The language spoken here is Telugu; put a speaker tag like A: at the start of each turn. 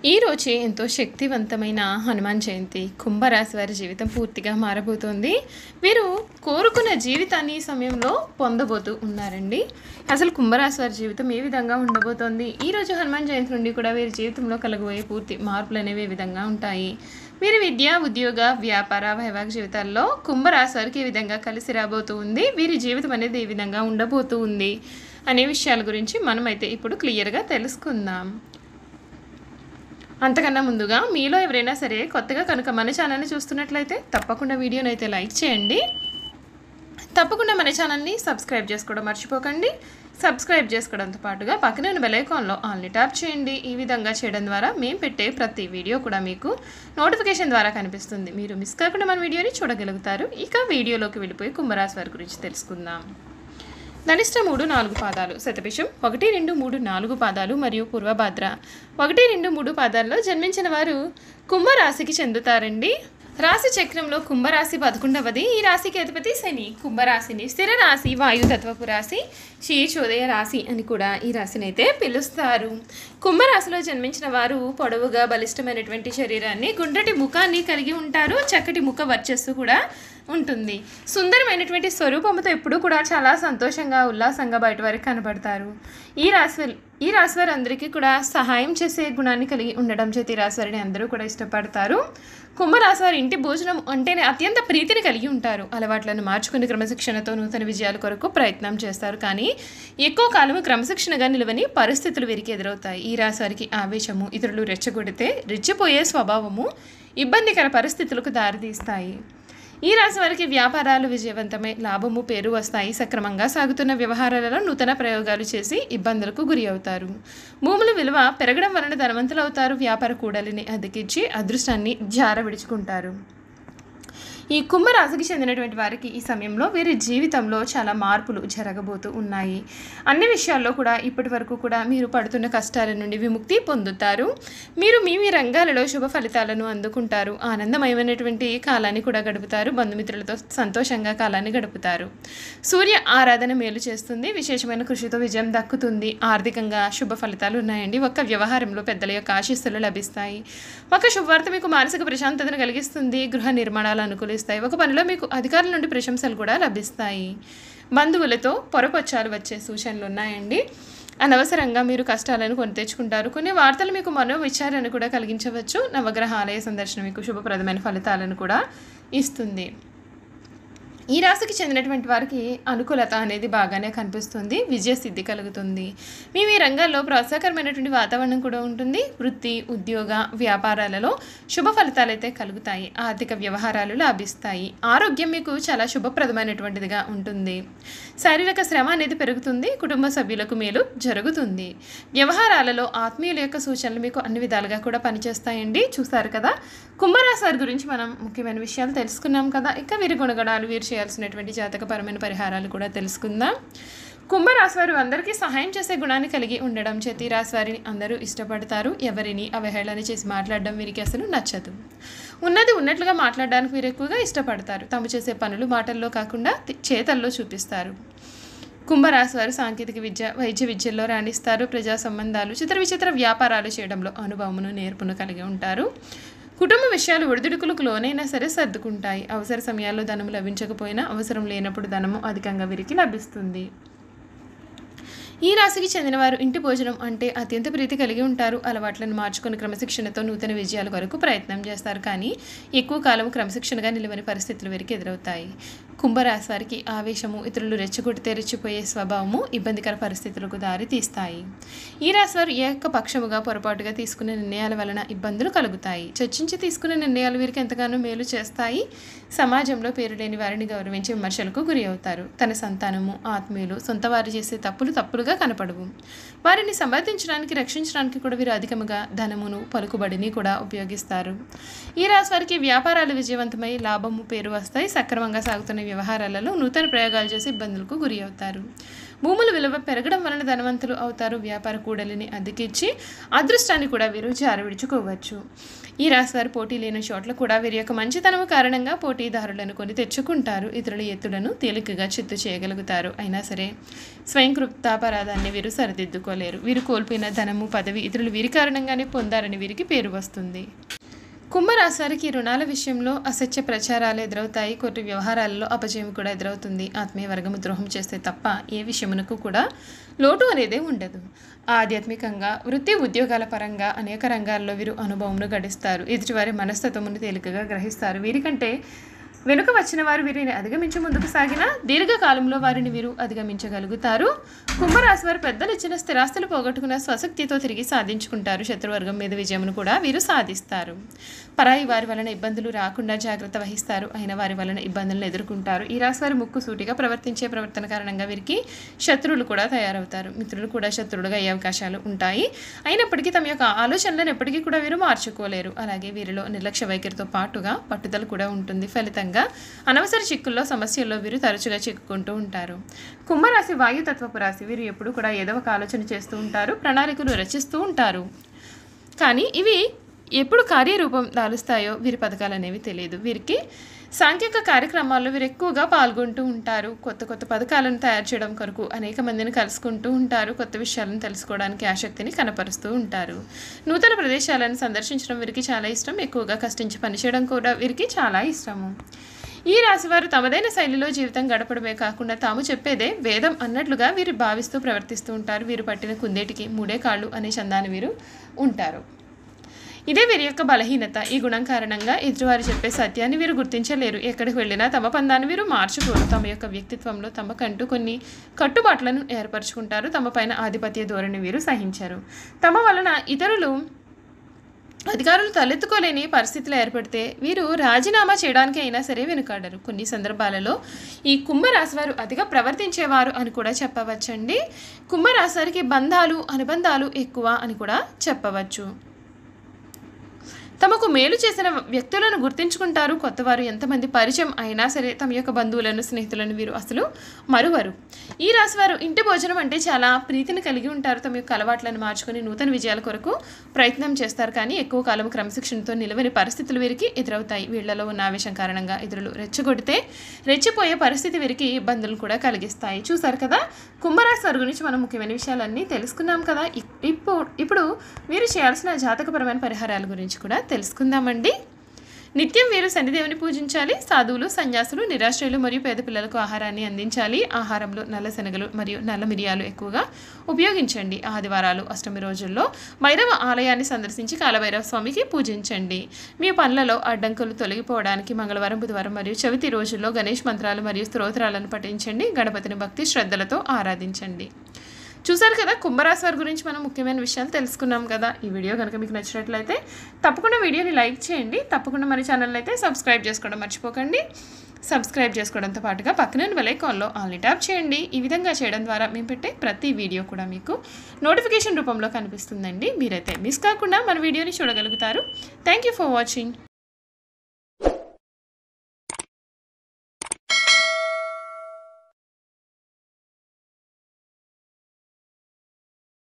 A: ఈరోజే ఎంతో శక్తివంతమైన హనుమాన్ జయంతి. కుంభరాశి వారి జీవితం పూర్తిగా మారబోతోంది. వీరు కోరుకున్న జీవితాన్ని ఈ సమయంలో పొందబోతూ ఉన్నారండి. అసలు కుంభరాశి వారి జీవితం ఏ విధంగా ఉండబోతోంది? ఈరోజు హనుమాన్ జయంతి నుండి కూడా వీరి జీవితంలో కలగబోయే పూర్తి మార్పులు అనేవి ఏ విధంగా ఉంటాయి? వీరి విద్య, ఉద్యోగ, వ్యాపార, వైవాహిక జీవితాల్లో కుంభరాశి వారికి ఏ విధంగా కలిసి రాబోతూ ఉంది? వీరి జీవితం అనేది ఏ విధంగా ఉండబోతూ ఉంది అనే విషయాల గురించి మనమైతే ఇప్పుడు క్లియర్గా తెలుసుకుందాం. అంతకన్నా ముందుగా మీలో ఎవరైనా సరే కొత్తగా కనుక మన ఛానల్ని చూస్తున్నట్లయితే తప్పకుండా వీడియోని అయితే లైక్ చేయండి. తప్పకుండా మన ఛానల్ని సబ్స్క్రైబ్ చేసుకోవడం మర్చిపోకండి. సబ్స్క్రైబ్ చేసుకోవడంతో పాటుగా పక్కనే ఉన్న బెల్ ఐకాన్లో ఆల్ని ట్యాప్ చేయండి. ఈ విధంగా చేయడం ద్వారా మేము పెట్టే ప్రతి వీడియో కూడా మీకు నోటిఫికేషన్ ద్వారా కనిపిస్తుంది. మీరు మిస్ కాకుండా మన వీడియోని చూడగలుగుతారు. ఇక వీడియోలోకి వెళ్ళిపోయి కుంభరాశి వారి గురించి తెలుసుకుందాం. ధనిష్ట 3-4 పాదాలు, శతభిషం 1-2-3-4 పాదాలు మరియు పూర్వభాద్ర 1-2-3 పాదాల్లో జన్మించిన వారు కుంభరాశికి చెందుతారండి. రాశి చక్రంలో కుంభరాశి 11వది. ఈ రాశికి అధిపతి శని. కుంభరాశిని స్థిర రాశి, వాయుతత్వపు రాశి, శీర్షోదయ రాశి అని కూడా ఈ రాశిని అయితే పిలుస్తారు. కుంభరాశిలో జన్మించిన వారు పొడవుగా బలిష్టమైనటువంటి శరీరాన్ని, గుండ్రటి ముఖాన్ని కలిగి ఉంటారు. చక్కటి ముఖ వర్చస్సు కూడా ఉంటుంది. సుందరమైనటువంటి స్వరూపంతో ఎప్పుడూ కూడా చాలా సంతోషంగా, ఉల్లాసంగా బయట వారికి కనబడతారు. ఈ రాశి వారు అందరికీ కూడా సహాయం చేసే గుణాన్ని కలిగి ఉండడం చేతి రాశి వారిని అందరూ కూడా ఇష్టపడతారు. కుంభరాశి వారి ఇంటి భోజనం అంటేనే అత్యంత ప్రీతిని కలిగి ఉంటారు. అలవాట్లను మార్చుకుని క్రమశిక్షణతో నూతన విజయాల కొరకు ప్రయత్నం చేస్తారు. కానీ ఎక్కువ కాలము క్రమశిక్షణగా నిలవని పరిస్థితులు వీరికి ఎదురవుతాయి. ఈ రాశి వారికి ఆవేశము, ఇతరులు రెచ్చగొడితే రెచ్చిపోయే స్వభావము ఇబ్బందికర పరిస్థితులకు దారితీస్తాయి. ఈ రాశి వారికి వ్యాపారాలు విజయవంతమై లాభము, పేరు వస్తాయి. సక్రమంగా సాగుతున్న వ్యవహారాలలో నూతన ప్రయోగాలు చేసి ఇబ్బందులకు గురి అవుతారు. భూముల విలువ పెరగడం వలన ధనవంతులు అవుతారు. వ్యాపార కూడలిని అద్దెకిచ్చి అదృష్టాన్ని జార విడుచుకుంటారు. ఈ కుంభరాశికి చెందినటువంటి వారికి ఈ సమయంలో వీరి జీవితంలో చాలా మార్పులు జరగబోతూ ఉన్నాయి. అన్ని విషయాల్లో కూడా ఇప్పటి వరకు కూడా మీరు పడుతున్న కష్టాల నుండి విముక్తి పొందుతారు. మీరు మీ రంగాలలో శుభ ఫలితాలను అందుకుంటారు. ఆనందమయమైనటువంటి కాలాన్ని కూడా గడుపుతారు. బంధుమిత్రులతో సంతోషంగా కాలాన్ని గడుపుతారు. సూర్య ఆరాధన మేలు చేస్తుంది. విశేషమైన కృషితో విజయం దక్కుతుంది. ఆర్థికంగా శుభ ఫలితాలు ఉన్నాయండి. ఒక్క వ్యవహారంలో పెద్దల యొక్క ఆశీస్సులు లభిస్తాయి. ఒక శుభవార్త మీకు మానసిక ప్రశాంతతను కలిగిస్తుంది. గృహ నిర్మాణాలు అనుకూలిస్తాయి. ఒక పనిలో మీకు అధికారుల నుండి ప్రశంసలు కూడా లభిస్తాయి. బంధువులతో పొరపచ్చాలు వచ్చే సూచనలు ఉన్నాయండి. అనవసరంగా మీరు కష్టాలను కొని తెచ్చుకుంటారు. కొన్ని వార్తలు మీకు మనోవిచారాన్ని కూడా కలిగించవచ్చు. నవగ్రహ ఆలయ సందర్శన మీకు శుభప్రదమైన ఫలితాలను కూడా ఇస్తుంది. ఈ రాశికి చెందినటువంటి వారికి అనుకూలత అనేది బాగానే కనిపిస్తుంది. విజయ సిద్ధి కలుగుతుంది. మీ రంగాల్లో ప్రోత్సాహకరమైనటువంటి వాతావరణం కూడా ఉంటుంది. వృత్తి, ఉద్యోగ, వ్యాపారాలలో శుభ ఫలితాలు అయితే కలుగుతాయి. ఆర్థిక వ్యవహారాలు లాభిస్తాయి. ఆరోగ్యం మీకు చాలా శుభప్రదమైనటువంటిదిగా ఉంటుంది. శారీరక శ్రమ అనేది పెరుగుతుంది. కుటుంబ సభ్యులకు మేలు జరుగుతుంది. వ్యవహారాలలో ఆత్మీయుల యొక్క సూచనలు మీకు అన్ని విధాలుగా కూడా పనిచేస్తాయండి. చూస్తారు కదా, కుంభరాశి వారి గురించి మనం ముఖ్యమైన విషయాలు తెలుసుకున్నాం కదా. ఇక వీరి గుణగణాలు, వీరు చేయాల్సినటువంటి జాతకపరమైన పరిహారాలు కూడా తెలుసుకుందాం. కుంభరాశి వారు అందరికీ సహాయం చేసే గుణాన్ని కలిగి ఉండడం చేతి రాశి వారిని అందరూ ఇష్టపడతారు. ఎవరిని అవహేళన చేసి మాట్లాడడం వీరికి అసలు నచ్చదు. ఉన్నది ఉన్నట్లుగా మాట్లాడడానికి వీరు ఎక్కువగా ఇష్టపడతారు. తాము చేసే పనులు మాటల్లో కాకుండా చేతల్లో చూపిస్తారు. కుంభరాశి వారు సాంకేతిక విద్య, వైద్య విద్యల్లో రాణిస్తారు. ప్రజా సంబంధాలు, చిత్ర విచిత్ర వ్యాపారాలు చేయడంలో అనుభవమును, నేర్పును కలిగి ఉంటారు. కుటుంబ విషయాలు ఒడిదుడుకులకు లోనైనా సరే సర్దుకుంటాయి. అవసర సమయాల్లో ధనము లభించకపోయినా అవసరం లేనప్పుడు ధనము అధికంగా వీరికి లభిస్తుంది. ఈ రాశికి చెందినవారు ఇంటి భోజనం అంటే అత్యంత ప్రీతి కలిగి ఉంటారు. అలవాట్లను మార్చుకొని క్రమశిక్షణతో నూతన విజయాల వరకు ప్రయత్నం చేస్తారు. కానీ ఎక్కువ కాలం క్రమశిక్షణగా నిలవని పరిస్థితులు వీరికి ఎదురవుతాయి. కుంభరాశి వారికి ఆవేశము, ఇతరులు రెచ్చగొడితే రెచ్చిపోయే స్వభావము ఇబ్బందికర పరిస్థితులకు దారి తీస్తాయి. ఈ రాశి వారు ఏకపక్షముగా పొరపాటుగా తీసుకునే నిర్ణయాల వలన ఇబ్బందులు కలుగుతాయి. చర్చించి తీసుకునే నిర్ణయాలు వీరికి ఎంతగానో మేలు చేస్తాయి. సమాజంలో పేరు లేని వారిని గౌరవించి విమర్శలకు గురి అవుతారు. తన సంతానము, ఆత్మీయులు, సొంత వారు చేసే తప్పులుగా కనపడవు. వారిని సమర్థించడానికి, రక్షించడానికి కూడా వీరు అధికముగా ధనమును, పలుకుబడిని కూడా ఉపయోగిస్తారు. ఈ రాశి వారికి వ్యాపారాలు విజయవంతమై లాభము, పేరు వస్తాయి. సక్రమంగా సాగుతున్న వ్యవహారాలలో నూతన ప్రయోగాలు చేసి ఇబ్బందులకు గురి అవుతారు. భూముల విలువ పెరగడం వలన ధనవంతులు అవుతారు. వ్యాపార కూడలిని అద్దెకిచ్చి అదృష్టాన్ని కూడా వీరు జారవిడుచుకోవచ్చు. ఈ రాశి వారు పోటీ లేని చోట్ల కూడా వీరి యొక్క మంచితనం కారణంగా పోటీదారులను కొని తెచ్చుకుంటారు. ఇతరుల ఎత్తులను తేలికగా చిత్తు చేయగలుగుతారు. అయినా సరే స్వయం కృతాపరాధాన్ని వీరు సరిదిద్దుకోలేరు. వీరు కోల్పోయిన ధనము, పదవి ఇతరులు వీరి కారణంగానే పొందారని వీరికి పేరు వస్తుంది. కుంభరాశి వారికి రుణాల విషయంలో అసత్య ప్రచారాలు ఎదురవుతాయి. కోర్టు వ్యవహారాలలో అపజయం కూడా ఎదురవుతుంది. ఆత్మీయ వర్గము ద్రోహం చేస్తే తప్ప ఏ విషయమునకు కూడా లోటు అనేదే ఉండదు. ఆధ్యాత్మికంగా, వృత్తి ఉద్యోగాల పరంగా అనేక రంగాల్లో వీరు అనుభవమును గడిస్తారు. ఎదుటివారి మనస్తత్వమును తేలికగా గ్రహిస్తారు. వీరికంటే వెనుక వచ్చిన వారు వీరిని అధిగమించి ముందుకు సాగిన దీర్ఘకాలంలో వారిని వీరు అధిగమించగలుగుతారు. కుంభరాశి వారు పెద్దలు ఇచ్చిన స్థిరాస్తులు పోగొట్టుకున్న స్వశక్తితో తిరిగి సాధించుకుంటారు. శత్రువర్గం మీద విజయమును కూడా వీరు సాధిస్తారు. పరాయి వారి వలన ఇబ్బందులు రాకుండా జాగ్రత్త వహిస్తారు. అయిన వారి వలన ఇబ్బందులను ఎదుర్కొంటారు. ఈ రాశి వారు ముక్కు సూటిగా ప్రవర్తించే ప్రవర్తన కారణంగా వీరికి శత్రువులు కూడా తయారవుతారు. మిత్రులు కూడా శత్రువులుగా అయ్యే అవకాశాలు ఉంటాయి. అయినప్పటికీ తమ యొక్క ఆలోచనలను ఎప్పటికీ కూడా వీరు మార్చుకోలేరు. అలాగే వీరిలో నిర్లక్ష్య వైఖరితో పాటుగా పట్టుదల కూడా ఉంటుంది. ఫలితంగా అనవసర చిక్కుల్లో, సమస్యల్లో వీరు తరచుగా చిక్కుకుంటూ ఉంటారు. కుంభరాశి వాయుతత్వపు రాశి. వీరు ఎప్పుడు కూడా ఏదో ఒక ఆలోచన చేస్తూ ఉంటారు, ప్రణాళికలు రచిస్తూ ఉంటారు. కానీ ఇవి ఎప్పుడు కార్యరూపం దాలుస్తాయో వీరి పథకాలు అనేవి తెలియదు. వీరికి సాంఘిక కార్యక్రమాల్లో వీరు ఎక్కువగా పాల్గొంటూ ఉంటారు. కొత్త కొత్త పథకాలను తయారు చేయడం కొరకు అనేక మందిని కలుసుకుంటూ ఉంటారు. కొత్త విషయాలను తెలుసుకోవడానికి ఆసక్తిని కనపరుస్తూ ఉంటారు. నూతన ప్రదేశాలను సందర్శించడం వీరికి చాలా ఇష్టం. ఎక్కువగా కష్టించి పనిచేయడం కూడా వీరికి చాలా ఇష్టము. ఈ రాశివారు తమదైన శైలిలో జీవితం గడపడమే కాకుండా తాము చెప్పేదే వేదం అన్నట్లుగా వీరు భావిస్తూ ప్రవర్తిస్తూ ఉంటారు. వీరు పట్టిన కుందేటికి మూడే కాళ్ళు అనే చందాన్ని వీరు ఉంటారు. ఇదే వీరి యొక్క బలహీనత. ఈ గుణం కారణంగా ఎదుటివారు చెప్పే సత్యాన్ని వీరు గుర్తించలేరు. ఎక్కడికి వెళ్ళినా తమ పందాన్ని వీరు మార్చుకోరు. తమ యొక్క వ్యక్తిత్వంలో తమకంటూ కొన్ని కట్టుబాట్లను ఏర్పరచుకుంటారు. తమ పైన ఆధిపత్య ధోరణి వీరు సహించరు. తమ వలన అధికారులు తలెత్తుకోలేని పరిస్థితులు ఏర్పడితే వీరు రాజీనామా చేయడానికి అయినా సరే వెనుకాడరు. కొన్ని సందర్భాలలో ఈ కుంభరాశి వారు అతిగా ప్రవర్తించేవారు అని కూడా చెప్పవచ్చండి. కుంభరాశి వారికి బంధాలు, అనుబంధాలు ఎక్కువ అని కూడా చెప్పవచ్చు. తమకు మేలు చేసిన వ్యక్తులను గుర్తించుకుంటారు. కొత్తవారు ఎంతమంది పరిచయం అయినా సరే తమ యొక్క బంధువులను, స్నేహితులను వీరు అసలు మరువరు. ఈ రాశివారు ఇంటి భోజనం అంటే చాలా ప్రీతిని కలిగి ఉంటారు. తమ యొక్క అలవాట్లను మార్చుకొని నూతన విజయాల కొరకు ప్రయత్నం చేస్తారు. కానీ ఎక్కువ కాలం క్రమశిక్షణతో నిలవని పరిస్థితులు వీరికి ఎదురవుతాయి. వీళ్లలో ఉన్న ఆవేశం కారణంగా ఇతరులు రెచ్చగొడితే రెచ్చిపోయే పరిస్థితి వీరికి ఇబ్బందులు కూడా కలిగిస్తాయి. చూసారు కదా, కుంభరాశి వారి గురించి మనం ముఖ్యమైన విషయాలన్నీ తెలుసుకున్నాం కదా. ఇప్పుడు వీరు చేయాల్సిన జాతకపరమైన పరిహారాల గురించి కూడా తెలుసుకుందామండి. నిత్యం వీరు శనిదేవుని పూజించాలి. సాధువులు, సన్యాసులు, నిరాశ్రయులు మరియు పేద పిల్లలకు ఆహారాన్ని అందించాలి. ఆహారంలో నల్ల శనగలు మరియు నల్ల మిరియాలు ఎక్కువగా ఉపయోగించండి. ఆదివారాలు, అష్టమి రోజుల్లో భైరవ ఆలయాన్ని సందర్శించి కాలభైరవ స్వామికి పూజించండి. మీ పనులలో అడ్డంకులు తొలగిపోవడానికి మంగళవారం, బుధవారం మరియు చవితి రోజుల్లో గణేష్ మంత్రాలు మరియు స్తోత్రాలను పఠించండి. గణపతిని భక్తి శ్రద్ధలతో ఆరాధించండి. చూసారు కదా, కుంభరాశి వారి గురించి మనం ముఖ్యమైన విషయాలు తెలుసుకున్నాం కదా. ఈ వీడియో కనుక మీకు నచ్చినట్లయితే తప్పకుండా వీడియోని లైక్ చేయండి. తప్పకుండా మన ఛానల్ అయితే సబ్స్క్రైబ్ చేసుకోవడం మర్చిపోకండి. సబ్స్క్రైబ్ చేసుకోవడంతో పాటుగా పక్కన బెల్ ఐకాన్లో ఆల్ని ట్యాప్ చేయండి. ఈ విధంగా చేయడం ద్వారా మేము పెట్టే ప్రతి వీడియో కూడా మీకు నోటిఫికేషన్ రూపంలో కనిపిస్తుందండి. మీరైతే మిస్ కాకుండా మన వీడియోని చూడగలుగుతారు. Thank you for watching.